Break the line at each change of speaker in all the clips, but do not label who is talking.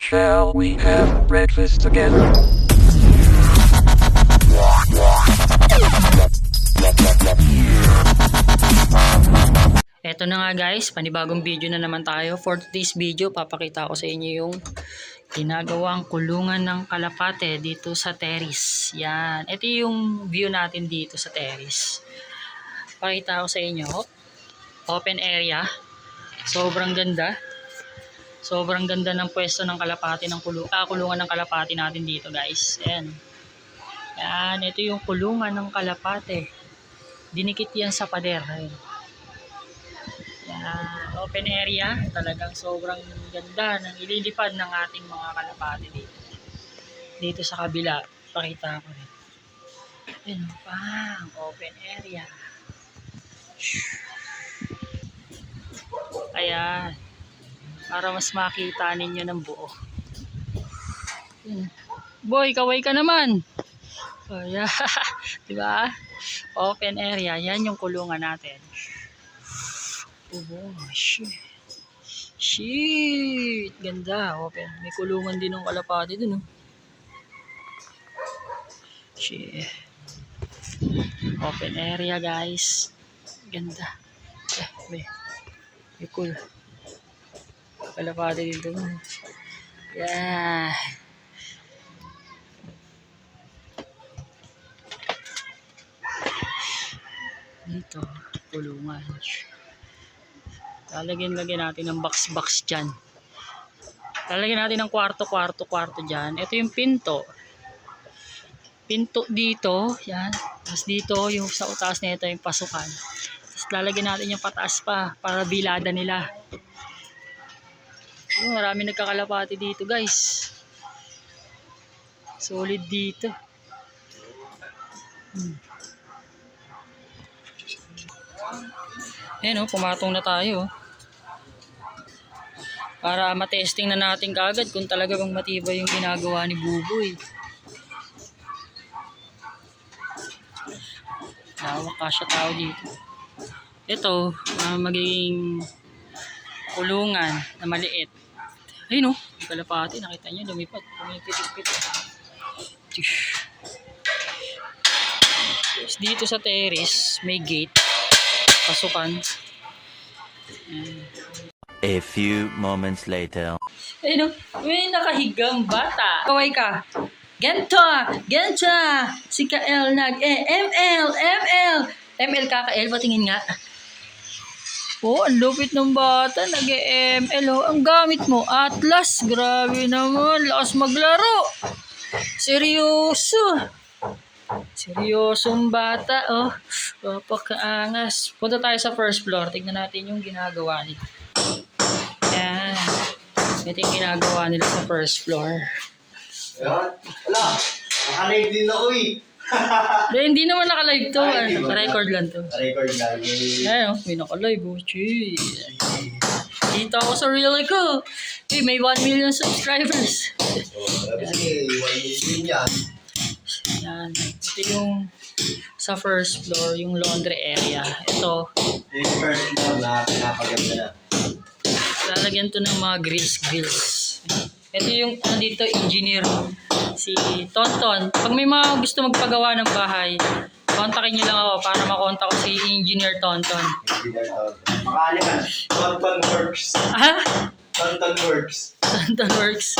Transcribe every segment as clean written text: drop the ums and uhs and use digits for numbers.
Shall we have breakfast together?
Eto na nga guys, panibagong video na naman tayo. For today's video, papakita ko sa inyo yung ginagawang kulungan ng kalapate dito sa terrace. Yan. Ito yung view natin dito sa terrace. Pakita ko sa inyo. Open area. Sobrang ganda. Sobrang ganda ng pwesto ng kalapate, ng kulungan ng kalapate natin dito guys. Yan. Yan. Ito yung kulungan ng kalapate. Dinikit yan sa pader. Ayan. Open area, talagang sobrang ganda ng ililipad ng ating mga kalapate dito sa kabila. Pakita ko rin. Yun pang open area. Ayan, para mas makita ninyo ng buo. Boy, kaway ka naman. Ayan. Diba? Open area, yan yung kulungan natin. Oh, shit. Shit. Ganda. Open. May kulungan din ng kalapate dun. Oh. Shit. Open area guys. Ganda. May cool. Kalapate dito. Yeah. Dito. Kulungan. Lalagyan natin ng box dyan. Lalagyan natin ng kwarto dyan. Ito yung pinto. Pinto dito. Yan. Tapos dito, yung sa utaas na ito, yung pasukan. Tapos lalagyan natin yung pataas pa para bilada nila. Marami nagkakalapati dito guys. Solid dito. Ayan pumatong na tayo. Para matesting na natin kaagad kung talaga bang matibay yung ginagawa ni Buboy. Lawak kasya tao dito. Ito, magiging kulungan na maliit. Ayun yung kalapati, nakita nyo, lumipad. Pumipit-pit. Dito sa terrace, may gate. Pasukan.
A few moments later.
Ayun may nakahigang bata. Kaway ka. Gento! Si Kael ML kaka-L, patingin nga. Ang lupit ng bata, nag-ML. Ang gamit mo, Atlas. Grabe naman, lakas maglaro. Seryosong bata, Pagkaangas. Punta tayo sa first floor. Tignan natin yung ginagawa nila. Ayan. Ito yung ginagawa nila sa first floor.
Ayan. Wala. Naka-live din ako
Hindi naman naka-live to. Record lang to.
Record lang.
Ayan, may naka-live. Dito ako sa reel ko. May 1 million subscribers.
Sige, 1 million yan.
Ayan. Ito yung sa first floor, yung laundry area. Ito.
Yung first floor na pinapaganda na.
Lalagyan to ng mga grills. Ito yung dito engineer. Si Tonton. Pag may mga gusto magpagawa ng bahay, kontakin nyo lang ako para makontak ko si Engineer Tonton.
Makali ka. Tonton Works. Tonton Works.
Tonton Works.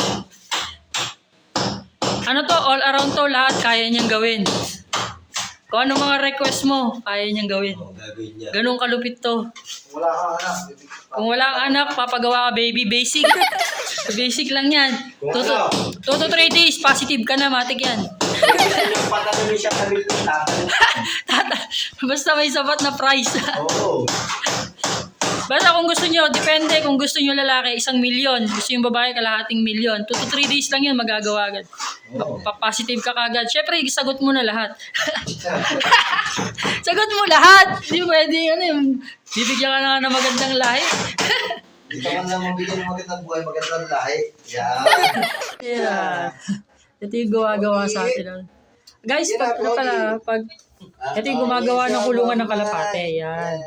Ano to? All around to. Lahat kaya niyang gawin. Kung ano mga request mo, kaya niyang gawin.
Gagawin niya.
Ganun kalupit to.
Wala kang anak.
Kung wala kang anak, papagawa ka baby. Basic. Basic lang yan. 2 to 3 days, positive ka na, matik yan.
Patalunin siya kami ito.
Basta may sapat na price.
Oo.
Basta kung gusto nyo, depende. Kung gusto nyo lalaki, 1 milyon. Gusto yung babae, kalahating milyon. 2 to 3 days lang yun, magagawa agad. Positive ka kagad. Siyempre, sagot mo na lahat. Sagot mo lahat. Hindi pwede, bibigyan ka na ng magandang lahi.
Ito man lang mabigyan ng magandang buhay, magandang lahi. Yan.
Yeah. Ito yung gawa sa atin. Guys, pag ito yung gumagawa ng kulungan ng kalapate. Yan.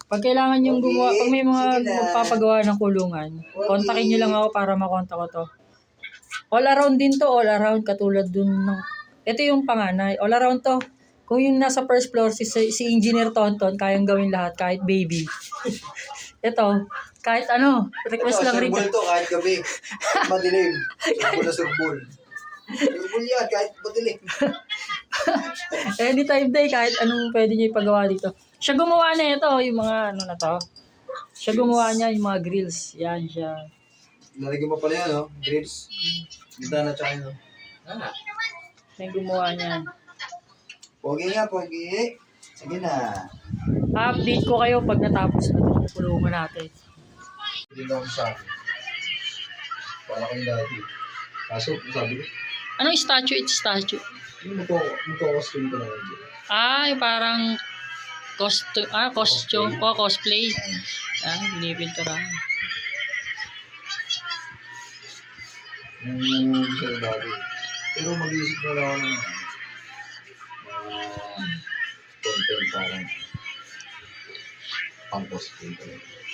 Pag kailangan yung gumawa, pag may mga
Sige na.
magpapagawa ng kulungan, kontakin nyo lang ako para makontak ko to. All around din to, all around, katulad dun ng, ito yung panganay, all around to. Kung yung nasa first floor, si Engineer Tonton, kayang gawin lahat, kahit baby. Ito, kahit ano, request lang rin.
Surbol to kahit gabi. Madilim. Surbol na surbol. Surbol yan kahit madilim.
Anytime day, kahit anong pwede nyo ipagawa dito. Siya gumawa na ito, yung mga ano na to. Siya gumawa niya yung mga grills. Yan siya.
Nalagyan mo pala yan, no? Grills. Ganda na tsaka yun, no?
Siya yung gumawa niyan.
Pogi nga, pogi. Sige na.
Update ko kayo pag natapos na itong kulungan natin.
Hindi na ako sa akin. Wala kang dati. Kaso, sabi ko,
Anong statue? It's statue.
yung magko-costume ko na lang.
Yung parang costume. Cosplay. Binipinturahan.
Yung gusto ko dati. Pero mag-iisip na lang ako ng content parang pang-cosplay ko.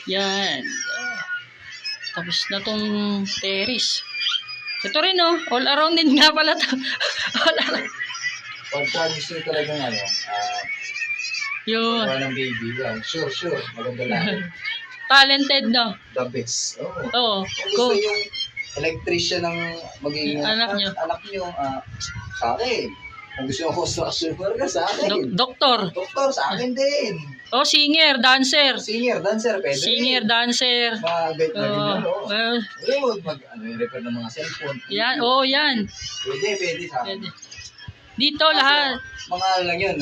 Yan. Tapos na tong terrace. Ito rin all around din nga pala to. All around.
Pagka gusto ko talagang
Yun.
wala ng baby, yan. Sure. Maganda lang.
Talented no?
The best. Oo.
Oo.
Kung gusto yung electrician ng magiging
Anak nyo.
Sa akin. Kung gusto yung construction worker, sa akin.
Doktor.
Doktor, sa akin din.
Singer, dancer.
Singer, dancer, pwede.
Singer, dancer.
Mag-guide na rin
Oo.
yun, oo.
Well,
Repair ng mga cellphone.
yan. Yan.
Pwede sa akin.
Pwede. Dito lahat.
Mga ano lang yun,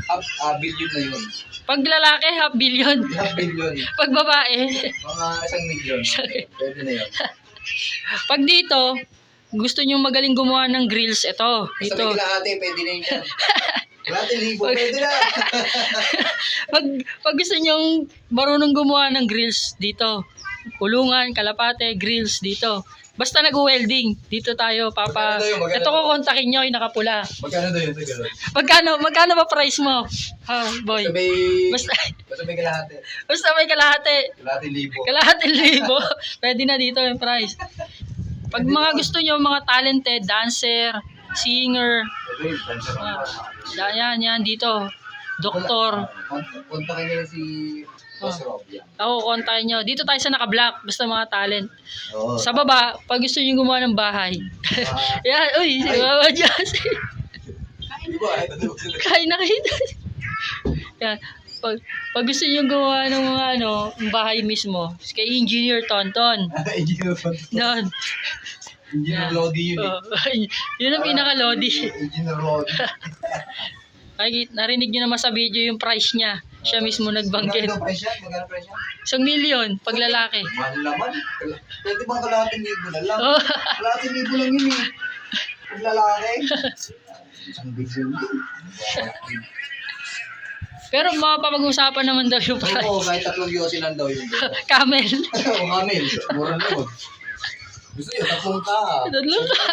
half billion na yun.
Pag lalaki, half billion.
Half billion.
Pag babae,
Mga 1 million. Pwede na yun.
pag dito, gusto nyo magaling gumawa ng grills, ito.
Basta
Dito.
may kalahati, pwede na yun yan. Kalahati libo, pwede na.
Pag gusto nyo marunong gumawa ng grills, dito. Kulungan, kalapate, grills, dito. Basta nag-welding, dito tayo, papa.
Magkano daw yun? Magkano
Ito ko kontakin nyo, yung nakapula.
Magkano daw yun? Siguro.
Magkano ba price mo? Boy.
Basta may kalahati.
Basta may kalahati.
Kalahati libo.
Kalahating libo. Pwede na dito yung price. Pag mga gusto nyo, mga talented, dancer, singer,
Ito yun, dancer ang
yan, dito. Doktor.
Kontakin nila si Boss Rob yan.
Kontakin nyo. Dito tayo sa naka-block. Basta mga talent.
Oo.
Sa baba, pag gusto nyo gumawa ng bahay. Yan, si Mama Jazz.
Di ba?
Kain na kayo. Yan. Pag gusto nyo gumawa ng mga ng bahay mismo, kay Engineer Tonton.
Engineer
Doon.
Engineer Lodi yun.
Yun ang pinaka-lodi.
Engineer Lodi.
Ay, narinig nyo naman sa video yung price niya. Siya mismo nagbanggit.
Magkano price yan?
1 million pag lalaki.
Mahal naman. Pwede bang kalahating libo na lang?
Oh.
Kalahating libo lang yun eh. Pag lalaki. Isang billion yun.
Pero mapapag-usapan naman daw yung price.
Oo, kahit 3 yosin lang daw yun.
Camel.
Oo, kamil. Mura na yun. Gusto nyo, 3 ka.
Tatlo ka.